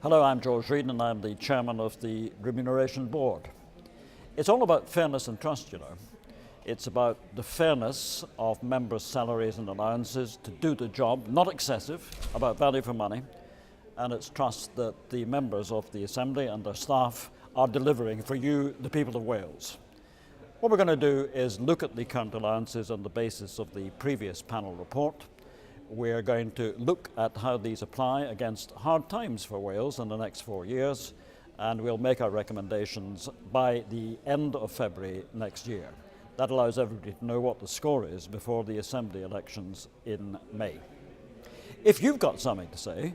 Hello, I'm George Reed and I'm the chairman of the Remuneration Board. It's all about fairness and trust, you know. It's about the fairness of members' salaries and allowances to do the job, not excessive, about value for money, and it's trust that the members of the Assembly and their staff are delivering for you, the people of Wales. What we're going to do is look at the current allowances on the basis of the previous panel report. We're going to look at how these apply against hard times for Wales in the next 4 years, and we'll make our recommendations by the end of February next year. That allows everybody to know what the score is before the Assembly elections in May. If you've got something to say,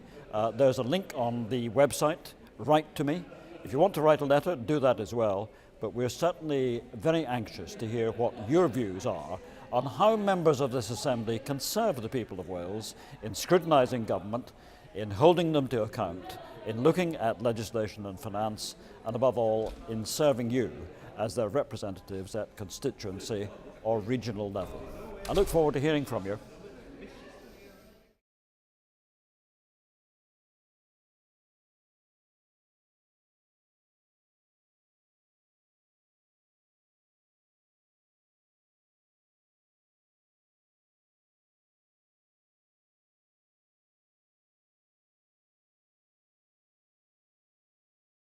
there's a link on the website, Write to Me. If you want to write a letter, do that as well, but we're certainly very anxious to hear what your views are on how members of this Assembly can serve the people of Wales in scrutinising government, in holding them to account, in looking at legislation and finance, and above all, in serving you as their representatives at constituency or regional level. I look forward to hearing from you.